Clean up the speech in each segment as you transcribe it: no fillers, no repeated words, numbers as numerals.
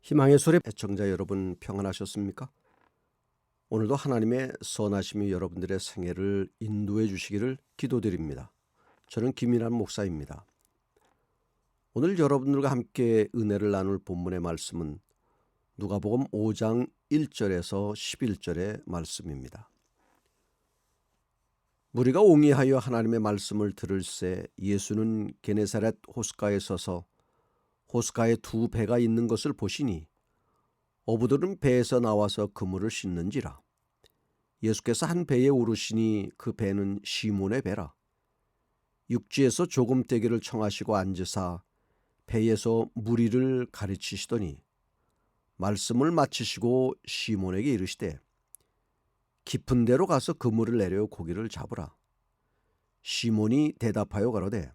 희망의 소리 애청자 여러분 평안하셨습니까? 오늘도 하나님의 선하심이 여러분들의 생애를 인도해 주시기를 기도드립니다. 저는 김인환 목사입니다. 오늘 여러분들과 함께 은혜를 나눌 본문의 말씀은 누가복음 5장 1절에서 11절의 말씀입니다. 무리가 옹이하여 하나님의 말씀을 들을새 예수는 게네사렛 호숫가에 서서 호숫가에 두 배가 있는 것을 보시니 어부들은 배에서 나와서 그물을 씻는지라. 예수께서 한 배에 오르시니 그 배는 시몬의 배라. 육지에서 조금떼기를 청하시고 앉으사 배에서 무리를 가르치시더니 말씀을 마치시고 시몬에게 이르시되 깊은 데로 가서 그물을 내려 고기를 잡으라. 시몬이 대답하여 가로되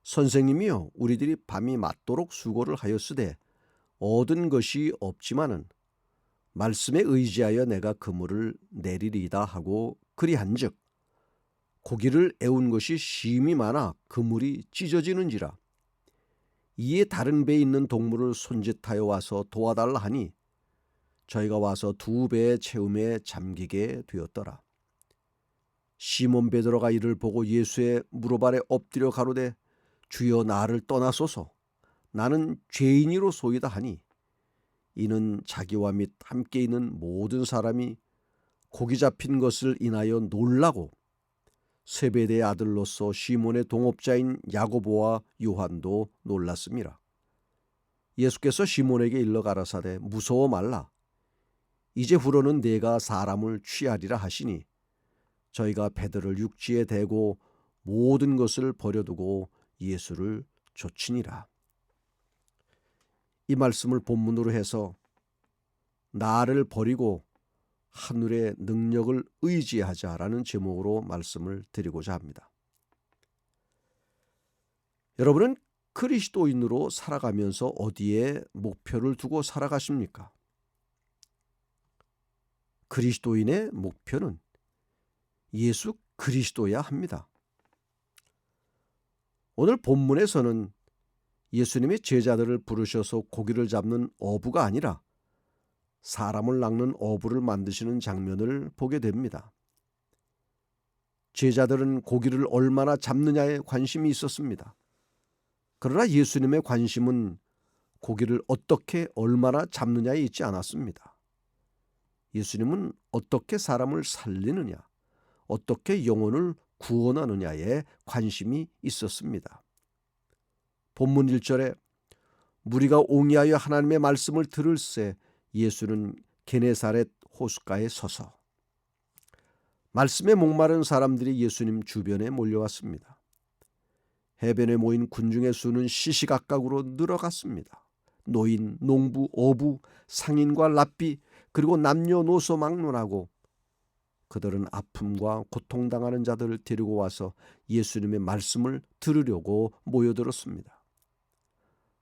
선생님이여, 우리들이 밤이 맞도록 수고를 하였으되 얻은 것이 없지만은 말씀에 의지하여 내가 그물을 내리리이다 하고 그리한즉 고기를 애운 것이 심히 많아 그물이 찢어지는지라. 이에 다른 배에 있는 동물을 손짓하여 와서 도와달라 하니 저희가 와서 두 배의 채움에 잠기게 되었더라. 시몬 베드로가 이를 보고 예수의 무릎 아래 엎드려 가로되 주여, 나를 떠나소서, 나는 죄인이로소이다 하니 이는 자기와 및 함께 있는 모든 사람이 고기 잡힌 것을 인하여 놀라고 세베대의 아들로서 시몬의 동업자인 야고보와 요한도 놀랐습니다. 예수께서 시몬에게 일러 가라사대 무서워 말라. 이제후로는 네가 사람을 취하리라 하시니 저희가 배들을 육지에 대고 모든 것을 버려두고 예수를 좇으니라. 이 말씀을 본문으로 해서 나를 버리고 하늘의 능력을 의지하자라는 제목으로 말씀을 드리고자 합니다. 여러분은 그리스도인으로 살아가면서 어디에 목표를 두고 살아가십니까? 그리스도인의 목표는 예수 그리스도야 합니다. 오늘 본문에서는 예수님이 제자들을 부르셔서 고기를 잡는 어부가 아니라 사람을 낚는 어부를 만드시는 장면을 보게 됩니다. 제자들은 고기를 얼마나 잡느냐에 관심이 있었습니다. 그러나 예수님의 관심은 고기를 어떻게 얼마나 잡느냐에 있지 않았습니다. 예수님은 어떻게 사람을 살리느냐, 어떻게 영혼을 구원하느냐에 관심이 있었습니다. 본문 1절에 무리가 옹이하여 하나님의 말씀을 들을새 예수는 게네사렛 호숫가에 서서. 말씀에 목마른 사람들이 예수님 주변에 몰려왔습니다. 해변에 모인 군중의 수는 시시각각으로 늘어갔습니다. 노인, 농부, 어부, 상인과 랍비, 그리고 남녀노소 막론하고 그들은 아픔과 고통당하는 자들을 데리고 와서 예수님의 말씀을 들으려고 모여들었습니다.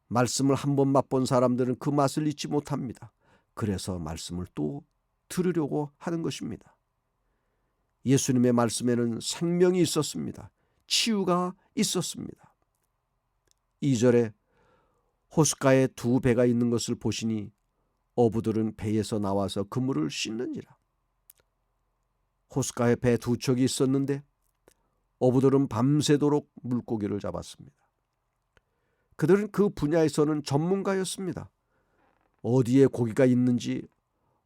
말씀을 한번 맛본 사람들은 그 맛을 잊지 못합니다. 그래서 말씀을 또 들으려고 하는 것입니다. 예수님의 말씀에는 생명이 있었습니다. 치유가 있었습니다. 2절에 호숫가에 두 배가 있는 것을 보시니 어부들은 배에서 나와서 그물을 씻는지라. 호숫가에 배 두 척이 있었는데 어부들은 밤새도록 물고기를 잡았습니다. 그들은 그 분야에서는 전문가였습니다. 어디에 고기가 있는지,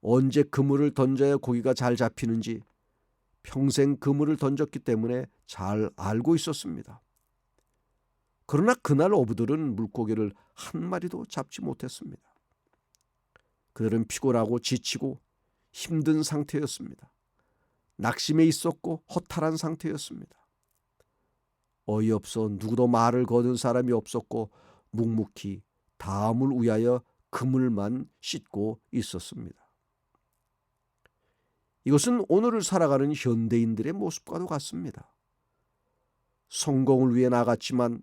언제 그물을 던져야 고기가 잘 잡히는지 평생 그물을 던졌기 때문에 잘 알고 있었습니다. 그러나 그날 어부들은 물고기를 한 마리도 잡지 못했습니다. 그들은 피곤하고 지치고 힘든 상태였습니다. 낙심해 있었고 허탈한 상태였습니다. 어이없어 누구도 말을 거는 사람이 없었고 묵묵히 다음을 위하여 그물만 씻고 있었습니다. 이것은 오늘을 살아가는 현대인들의 모습과도 같습니다. 성공을 위해 나갔지만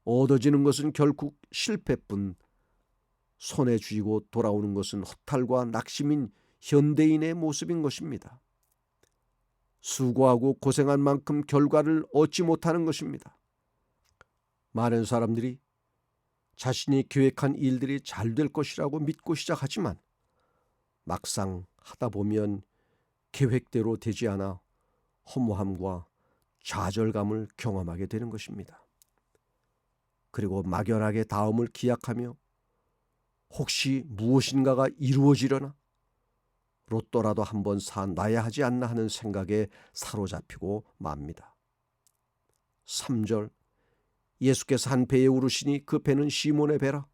얻어지는 것은 결국 실패뿐, 손에 쥐고 돌아오는 것은 허탈과 낙심인 현대인의 모습인 것입니다. 수고하고 고생한 만큼 결과를 얻지 못하는 것입니다. 많은 사람들이 자신이 계획한 일들이 잘 될 것이라고 믿고 시작하지만 막상 하다 보면 계획대로 되지 않아 허무함과 좌절감을 경험하게 되는 것입니다. 그리고 막연하게 다음을 기약하며 혹시 무엇인가가 이루어지려나? 로또라도 한번 사놔야 하지 않나 하는 생각에 사로잡히고 맙니다. 3절, 예수께서 한 배에 오르시니 그 배는 시몬의 배라.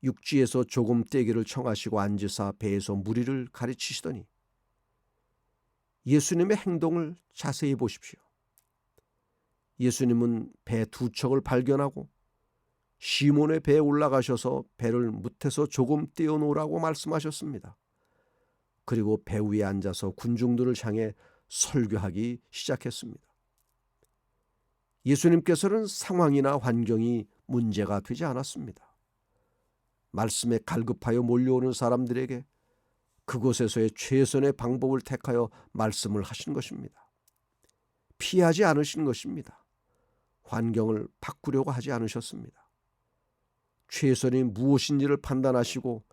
육지에서 조금 떼기를 청하시고 앉으사 배에서 무리를 가르치시더니, 예수님의 행동을 자세히 보십시오. 예수님은 배 두 척을 발견하고 시몬의 배에 올라가셔서 배를 무태서 조금 띄워놓으라고 말씀하셨습니다. 그리고 배 위에 앉아서 군중들을 향해 설교하기 시작했습니다. 예수님께서는 상황이나 환경이 문제가 되지 않았습니다. 말씀에 갈급하여 몰려오는 사람들에게 그곳에서의 최선의 방법을 택하여 말씀을 하신 것입니다. 피하지 않으신 것입니다. 환경을 바꾸려고 하지 않으셨습니다. 최선이 무엇인지를 판단하시고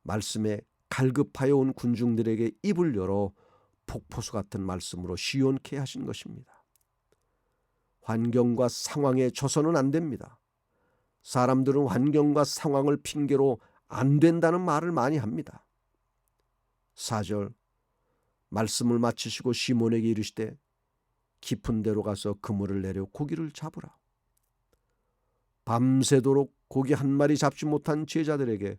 말씀에 갈급하여 온 군중들에게 입을 열어 폭포수 같은 말씀으로 시원케 하신 것입니다. 환경과 상황에 져서는 안 됩니다. 사람들은 환경과 상황을 핑계로 안 된다는 말을 많이 합니다. 4절, 말씀을 마치시고 시몬에게 이르시되 깊은 데로 가서 그물을 내려 고기를 잡으라. 밤새도록 고기 한 마리 잡지 못한 제자들에게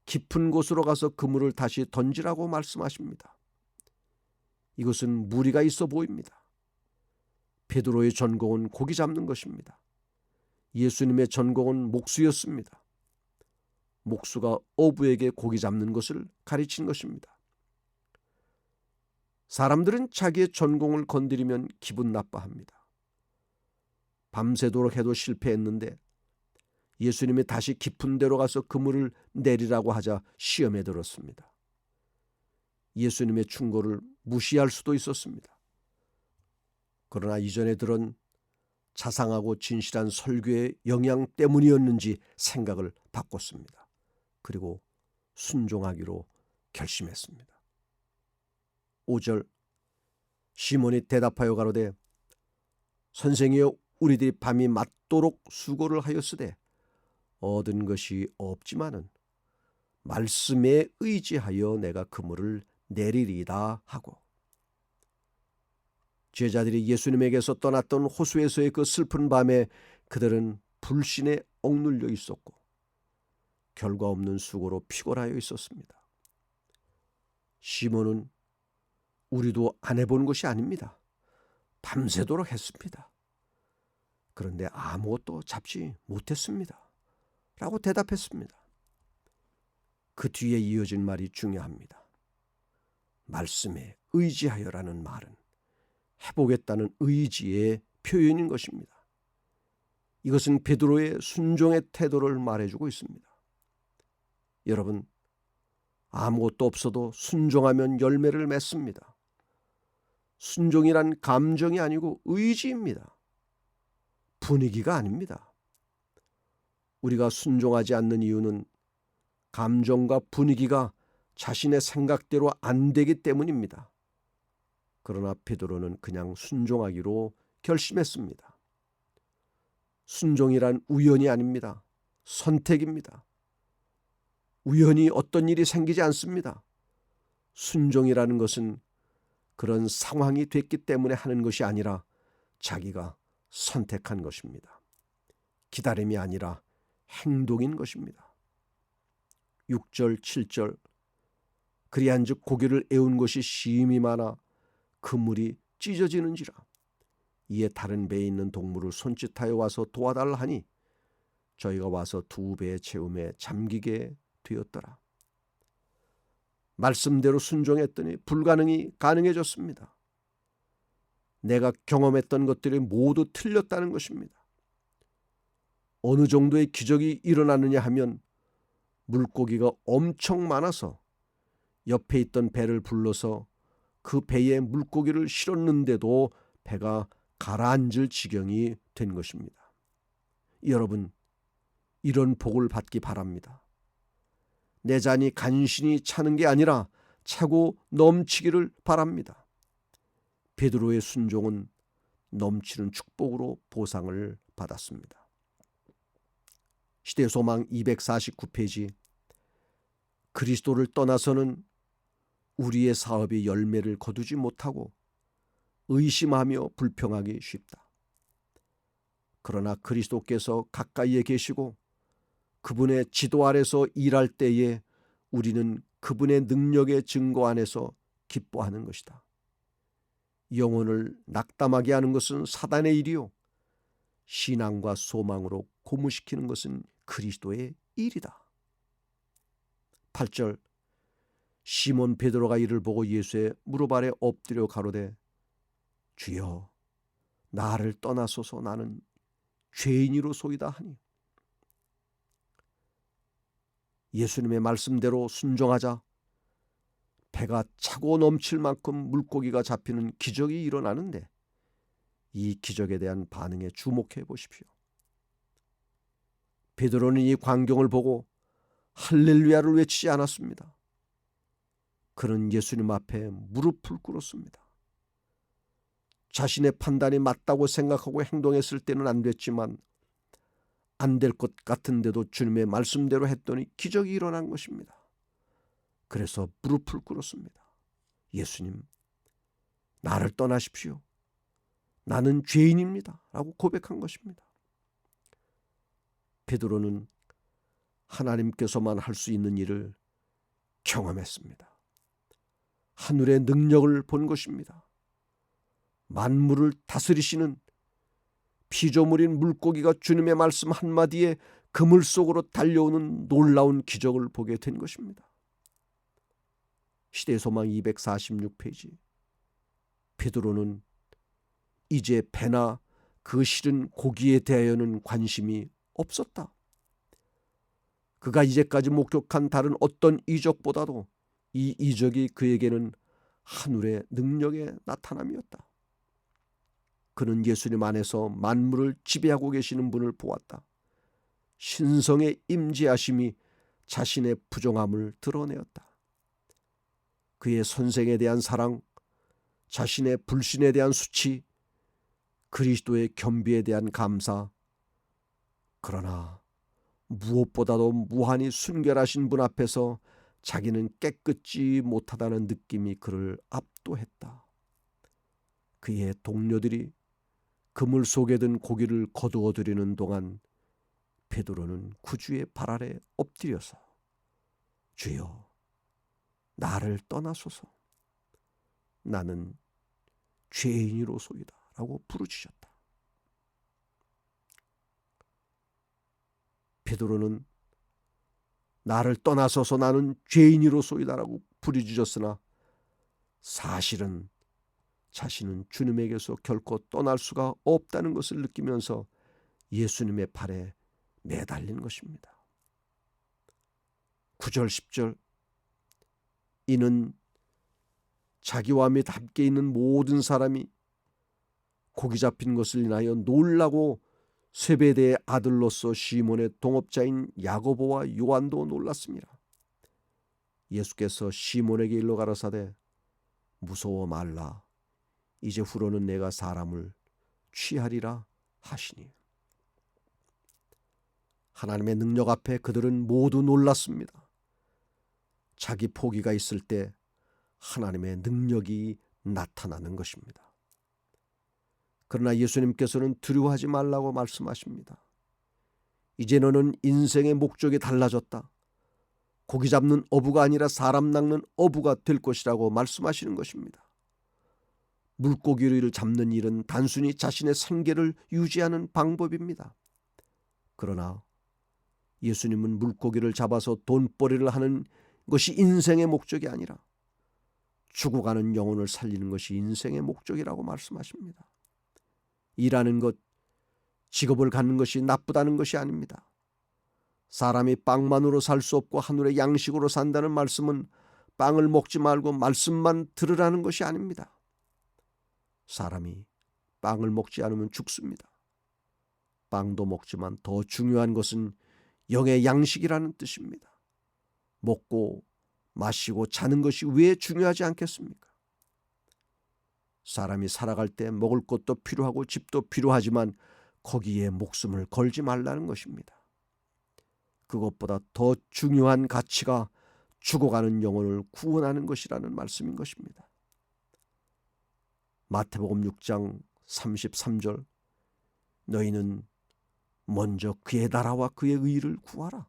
깊은 곳으로 가서 그물을 다시 던지라고 말씀하십니다. 이것은 무리가 있어 보입니다. 베드로의 전공은 고기 잡는 것입니다. 예수님의 전공은 목수였습니다. 목수가 어부에게 고기 잡는 것을 가르친 것입니다. 사람들은 자기의 전공을 건드리면 기분 나빠합니다. 밤새도록 해도 실패했는데 예수님이 다시 깊은 데로 가서 그물을 내리라고 하자 시험에 들었습니다. 예수님의 충고를 무시할 수도 있었습니다. 그러나 이전에 들은 자상하고 진실한 설교의 영향 때문이었는지 생각을 바꿨습니다. 그리고 순종하기로 결심했습니다. 5절, 시몬이 대답하여 가로되 선생이여 우리들이 밤이 맞도록 수고를 하였으되 얻은 것이 없지만은 말씀에 의지하여 내가 그물을 내리리다 하고, 제자들이 예수님에게서 떠났던 호수에서의 그 슬픈 밤에 그들은 불신에 억눌려 있었고 결과 없는 수고로 피곤하여 있었습니다. 시몬은 우리도 안 해본 것이 아닙니다. 밤새도록 했습니다. 그런데 아무것도 잡지 못했습니다. 라고 대답했습니다. 그 뒤에 이어진 말이 중요합니다. 말씀에 의지하여라는 말은 해보겠다는 의지의 표현인 것입니다. 이것은 베드로의 순종의 태도를 말해주고 있습니다. 여러분, 아무것도 없어도 순종하면 열매를 맺습니다. 순종이란 감정이 아니고 의지입니다. 분위기가 아닙니다. 우리가 순종하지 않는 이유는 감정과 분위기가 자신의 생각대로 안 되기 때문입니다. 그러나 베드로는 그냥 순종하기로 결심했습니다. 순종이란 우연이 아닙니다. 선택입니다. 우연히 어떤 일이 생기지 않습니다. 순종이라는 것은 그런 상황이 됐기 때문에 하는 것이 아니라 자기가 선택한 것입니다. 기다림이 아니라 행동인 것입니다. 6절 7절, 그리한즉 고기를 애운 것이 심히 많아 그물이 찢어지는지라. 이에 다른 배에 있는 동물을 손짓하여 와서 도와달라 하니 저희가 와서 두 배의 채움에 잠기게 되었더라. 말씀대로 순종했더니 불가능이 가능해졌습니다. 내가 경험했던 것들이 모두 틀렸다는 것입니다. 어느 정도의 기적이 일어나느냐 하면 물고기가 엄청 많아서 옆에 있던 배를 불러서 그 배에 물고기를 실었는데도 배가 가라앉을 지경이 된 것입니다. 여러분, 이런 복을 받기 바랍니다. 내 잔이 간신히 차는 게 아니라 차고 넘치기를 바랍니다. 베드로의 순종은 넘치는 축복으로 보상을 받았습니다. 시대소망 249페이지. 그리스도를 떠나서는 우리의 사업이 열매를 거두지 못하고 의심하며 불평하기 쉽다. 그러나 그리스도께서 가까이에 계시고 그분의 지도 아래서 일할 때에 우리는 그분의 능력의 증거 안에서 기뻐하는 것이다. 영혼을 낙담하게 하는 것은 사단의 일이요, 신앙과 소망으로 고무시키는 것은 그리스도의 일이다. 8절. 시몬 베드로가 이를 보고 예수의 무릎 아래 엎드려 가로되 주여 나를 떠나소서 나는 죄인이로소이다 하니, 예수님의 말씀대로 순종하자 배가 차고 넘칠 만큼 물고기가 잡히는 기적이 일어나는데 이 기적에 대한 반응에 주목해 보십시오. 베드로는 이 광경을 보고 할렐루야를 외치지 않았습니다. 그는 예수님 앞에 무릎을 꿇었습니다. 자신의 판단이 맞다고 생각하고 행동했을 때는 안 됐지만 안 될 것 같은데도 주님의 말씀대로 했더니 기적이 일어난 것입니다. 그래서 무릎을 꿇었습니다. 예수님, 나를 떠나십시오. 나는 죄인입니다. 라고 고백한 것입니다. 베드로는 하나님께서만 할 수 있는 일을 경험했습니다. 하늘의 능력을 본 것입니다. 만물을 다스리시는 피조물인 물고기가 주님의 말씀 한마디에 그물 속으로 달려오는 놀라운 기적을 보게 된 것입니다. 시대소망 246페이지. 베드로는 이제 배나 그 실은 고기에 대하여는 관심이 없었다. 그가 이제까지 목격한 다른 어떤 이적보다도 이 이적이 그에게는 하늘의 능력의 나타남이었다. 그는 예수님 안에서 만물을 지배하고 계시는 분을 보았다. 신성의 임재하심이 자신의 부정함을 드러내었다. 그의 선생에 대한 사랑, 자신의 불신에 대한 수치, 그리스도의 겸비에 대한 감사, 그러나 무엇보다도 무한히 순결하신 분 앞에서 자기는 깨끗지 못하다는 느낌이 그를 압도했다. 그의 동료들이 그물 속에 든 고기를 거두어 들이는 동안 베드로는 구주의 발 아래 엎드려서 주여 나를 떠나소서 나는 죄인이로소이다 라고 부르짖었다. 베드로는 나를 떠나소서 나는 죄인이로소이다 라고 부르짖었으나 사실은 자신은 주님에게서 결코 떠날 수가 없다는 것을 느끼면서 예수님의 발에 매달린 것입니다. 9절 10절. 이는 자기와 및 함께 있는 모든 사람이 고기 잡힌 것을 인하여 놀라고 세베대의 아들로서 시몬의 동업자인 야고보와 요한도 놀랐습니다. 예수께서 시몬에게 일러 가라사대 무서워 말라 이제 후로는 내가 사람을 취하리라 하시니. 하나님의 능력 앞에 그들은 모두 놀랐습니다. 자기 포기가 있을 때 하나님의 능력이 나타나는 것입니다. 그러나 예수님께서는 두려워하지 말라고 말씀하십니다. 이제 너는 인생의 목적이 달라졌다. 고기 잡는 어부가 아니라 사람 낚는 어부가 될 것이라고 말씀하시는 것입니다. 물고기를 잡는 일은 단순히 자신의 생계를 유지하는 방법입니다. 그러나 예수님은 물고기를 잡아서 돈벌이를 하는 것이 인생의 목적이 아니라 죽어가는 영혼을 살리는 것이 인생의 목적이라고 말씀하십니다. 일하는 것, 직업을 갖는 것이 나쁘다는 것이 아닙니다. 사람이 빵만으로 살 수 없고 하늘의 양식으로 산다는 말씀은 빵을 먹지 말고 말씀만 들으라는 것이 아닙니다. 사람이 빵을 먹지 않으면 죽습니다. 빵도 먹지만 더 중요한 것은 영의 양식이라는 뜻입니다. 먹고 마시고 자는 것이 왜 중요하지 않겠습니까? 사람이 살아갈 때 먹을 것도 필요하고 집도 필요하지만 거기에 목숨을 걸지 말라는 것입니다. 그것보다 더 중요한 가치가 죽어가는 영혼을 구원하는 것이라는 말씀인 것입니다. 마태복음 6장 33절, 너희는 먼저 그의 나라와 그의 의를 구하라.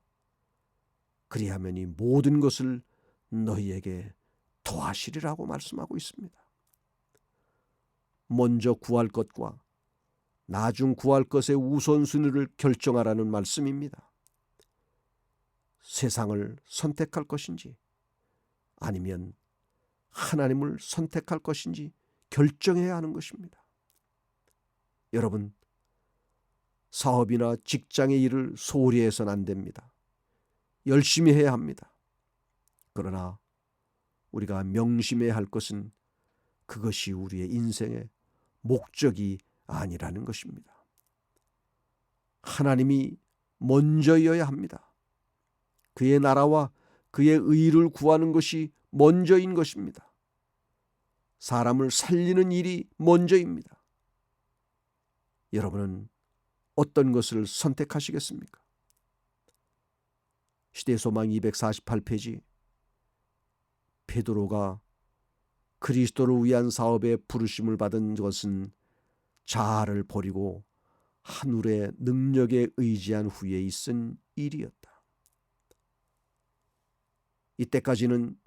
그리하면 이 모든 것을 너희에게 더하시리라고 말씀하고 있습니다. 먼저 구할 것과 나중 구할 것의 우선순위를 결정하라는 말씀입니다. 세상을 선택할 것인지 아니면 하나님을 선택할 것인지 결정해야 하는 것입니다. 여러분, 사업이나 직장의 일을 소홀히 해서는 안 됩니다. 열심히 해야 합니다. 그러나 우리가 명심해야 할 것은 그것이 우리의 인생의 목적이 아니라는 것입니다. 하나님이 먼저여야 합니다. 그의 나라와 그의 의를 구하는 것이 먼저인 것입니다. 사람을 살리는 일이 먼저입니다. 여러분은 어떤 것을 선택하시겠습니까? 시대소망 248페이지, 베드로가 그리스도를 위한 사업에 부르심을 받은 것은 자아를 버리고 하늘의 능력에 의지한 후에 있은 일이었다. 이때까지는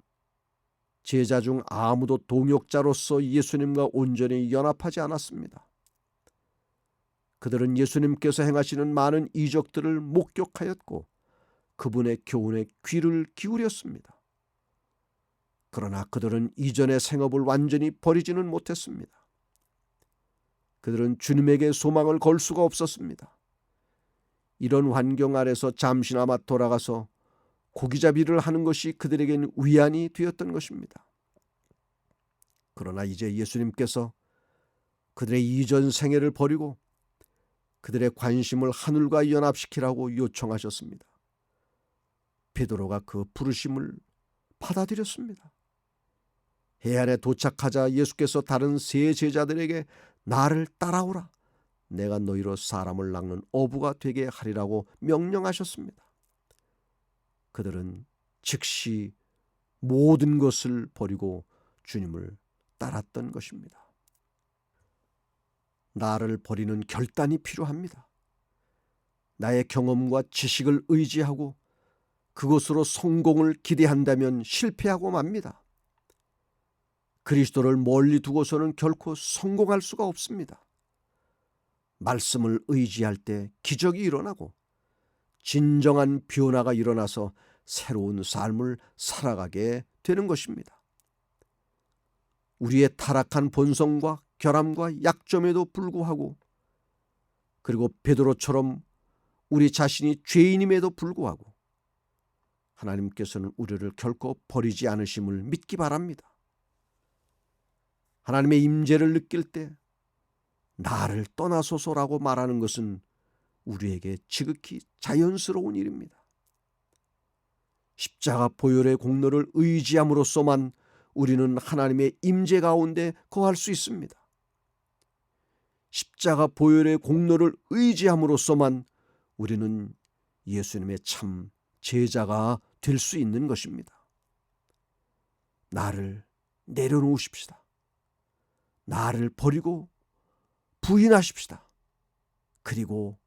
제자 중 아무도 동역자로서 예수님과 온전히 연합하지 않았습니다. 그들은 예수님께서 행하시는 많은 이적들을 목격하였고 그분의 교훈에 귀를 기울였습니다. 그러나 그들은 이전의 생업을 완전히 버리지는 못했습니다. 그들은 주님에게 소망을 걸 수가 없었습니다. 이런 환경 아래서 잠시나마 돌아가서 고기잡이를 하는 것이 그들에겐 위안이 되었던 것입니다. 그러나 이제 예수님께서 그들의 이전 생애를 버리고 그들의 관심을 하늘과 연합시키라고 요청하셨습니다. 베드로가 그 부르심을 받아들였습니다. 해안에 도착하자 예수께서 다른 세 제자들에게 나를 따라오라, 내가 너희로 사람을 낚는 어부가 되게 하리라고 명령하셨습니다. 그들은 즉시 모든 것을 버리고 주님을 따랐던 것입니다. 나를 버리는 결단이 필요합니다. 나의 경험과 지식을 의지하고 그것으로 성공을 기대한다면 실패하고 맙니다. 그리스도를 멀리 두고서는 결코 성공할 수가 없습니다. 말씀을 의지할 때 기적이 일어나고 진정한 변화가 일어나서 새로운 삶을 살아가게 되는 것입니다. 우리의 타락한 본성과 결함과 약점에도 불구하고, 그리고 베드로처럼 우리 자신이 죄인임에도 불구하고 하나님께서는 우리를 결코 버리지 않으심을 믿기 바랍니다. 하나님의 임재를 느낄 때 나를 떠나소서라고 말하는 것은 우리에게 지극히 자연스러운 일입니다. 십자가 보혈의 공로를 의지함으로써만 우리는 하나님의 임재 가운데 거할 수 있습니다. 십자가 보혈의 공로를 의지함으로써만 우리는 예수님의 참 제자가 될 수 있는 것입니다. 나를 내려놓으십시다. 나를 버리고 부인하십시다. 그리고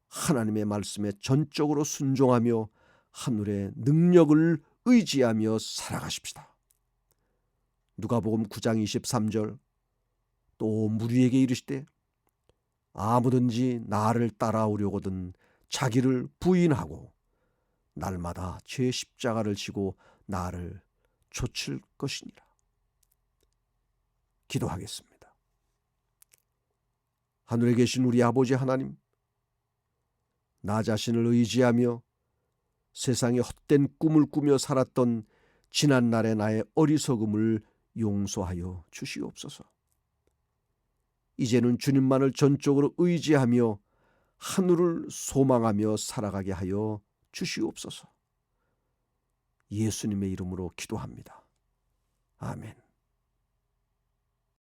하나님의 말씀에 전적으로 순종하며 하늘의 능력을 의지하며 살아가십시다. 누가복음 9장 23절, 또 무리에게 이르시되 아무든지 나를 따라오려거든 자기를 부인하고 날마다 제 십자가를 지고 나를 좇을 것이니라. 기도하겠습니다. 하늘에 계신 우리 아버지 하나님, 나 자신을 의지하며 세상에 헛된 꿈을 꾸며 살았던 지난날의 나의 어리석음을 용서하여 주시옵소서. 이제는 주님만을 전적으로 의지하며 하늘을 소망하며 살아가게 하여 주시옵소서. 예수님의 이름으로 기도합니다. 아멘.